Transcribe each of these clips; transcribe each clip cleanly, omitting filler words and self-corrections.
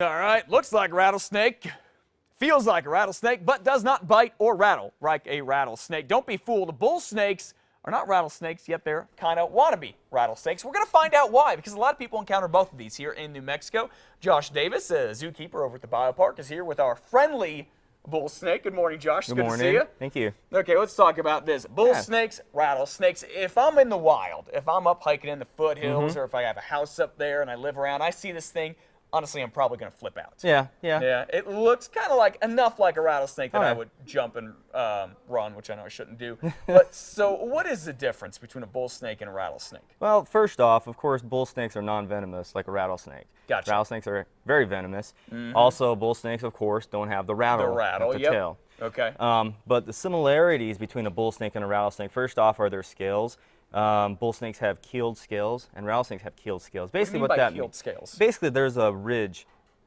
All right, looks like a rattlesnake, feels like a rattlesnake, but does not bite or rattle like a rattlesnake. Don't be fooled. Bull snakes are not rattlesnakes, yet they're kind of wannabe rattlesnakes. We're going to find out why, because a lot of people encounter both of these here in New Mexico. Josh Davis, a zookeeper over at the biopark, is here with our friendly bull snake. Good morning, Josh. Good morning. to see you. Thank you. Okay, let's talk about this. Bull snakes, rattlesnakes. If I'm in the wild, if I'm up hiking in the foothills, or if I have a house up there and I live around, I see this thing, honestly, I'm probably going to flip out. Yeah. Yeah, it looks kind of like enough like a rattlesnake that I Alright. would jump and run, which I know I shouldn't do. But so what is the difference between a bull snake and a rattlesnake? Well, first off, of course, bull snakes are non-venomous like a rattlesnake. Gotcha. Rattlesnakes are very venomous. Also, bull snakes, of course, don't have the rattle, The rattle, at the yep. tail. Okay. But the similarities between a bull snake and a rattlesnake, first off, are their scales. Bull snakes have keeled scales, and rattlesnakes have keeled scales. Basically, What do you mean by that keeled means, scales? basically, there's a ridge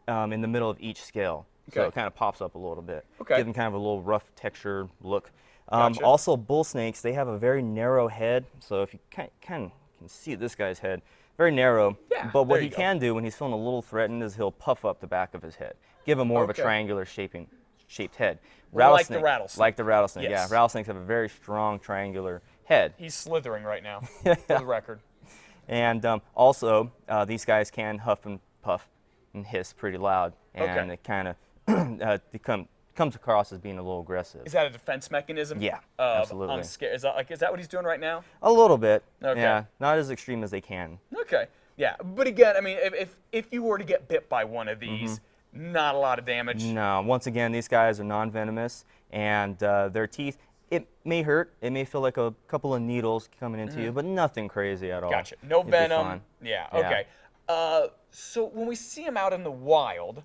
in the middle of each scale, so Okay. it kind of pops up a little bit, Okay. giving kind of a little rough texture look. Gotcha. Also, bull snakes, they have a very narrow head, so if you can see this guy's head, very narrow. Yeah, but what there he you go. can do when he's feeling a little threatened is he'll puff up the back of his head, give him more of a Okay. triangular shaped head. Like the rattlesnake. Like the rattlesnake, Yes. yeah. Rattlesnakes have a very strong triangular head. He's slithering right now, for the record. And also, these guys can huff and puff and hiss pretty loud, and Okay. it kind of comes across as being a little aggressive. Is that a defense mechanism? Yeah, Of, absolutely. I'm scared. Is that what he's doing right now? A little bit, Okay. yeah. Not as extreme as they can. Okay. Yeah, but again, I mean, if you were to get bit by one of these, not a lot of damage. No, once again, these guys are non-venomous, and their teeth, it may hurt. It may feel like a couple of needles coming into you, but nothing crazy at all. Gotcha. No It'd be venom. fine. Yeah. Yeah. Okay. So when we see them out in the wild,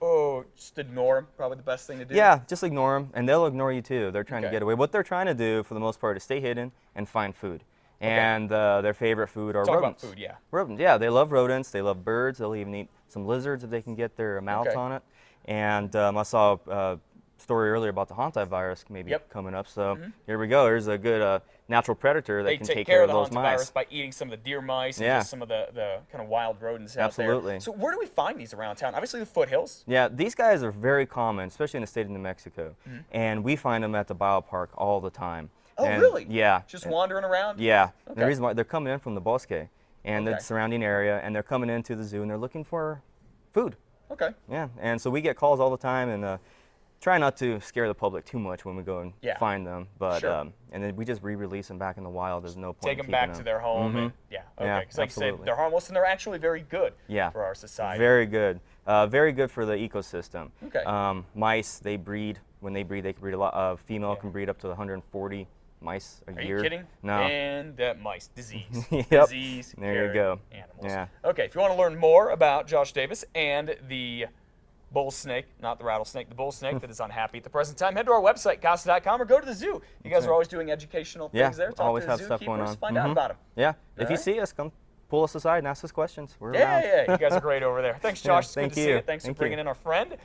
oh, just ignore them. Probably the best thing to do. Yeah, just ignore them, and they'll ignore you too. They're trying Okay. to get away. What they're trying to do, for the most part, is stay hidden and find food. And their favorite food are Talk about rodents. food, yeah. Rodents, yeah. They love rodents. They love birds. They'll even eat some lizards if they can get their mouths Okay. on it. And I saw a story earlier about the hantavirus maybe Yep. coming up. So here we go. There's a good natural predator that They can take take care care of of the those hantavirus mice. by eating some of the deer mice and Yeah. just some of the kind of wild rodents out there. Absolutely. So where do we find these around town? Obviously the foothills. Yeah, these guys are very common, especially in the state of New Mexico. And we find them at the biopark all the time. Oh, And- really? Yeah. Just wandering around? Yeah. Okay. The reason why they're coming in from the bosque and Okay. the surrounding area, and they're coming into the zoo and they're looking for food. Okay. Yeah. And so we get calls all the time, and try not to scare the public too much when we go and Yeah. find them. But Sure. and then we just re-release them back in the wild. There's no point. Take in them back keeping to their home. And, yeah. Okay. Yeah, Because like you said, absolutely. they're harmless and they're actually very good Yeah. for our society. Very good. Very good for the ecosystem. Okay. Mice, they breed. When they breed, they can breed a lot. Female Yeah. can breed up to 140 mice a Are year. you kidding? No. And mice, disease. Yep. Disease. There you carrying go. Animals. Yeah. Okay, if you want to learn more about Josh Davis and the bull snake, not the rattlesnake, the bull snake that is unhappy at the present time, head to our website, casa.com, or go to the zoo. You guys right. are always doing educational Yeah, things there. Talk always to have the stuff going zookeepers, on. find out about them. Yeah. If you right. see us, come pull us aside and ask us questions. We're Yeah, around. yeah, you guys are great over there. Thanks, Josh. It's thank good to see you. you. Thanks Thank for bringing you. in our friend.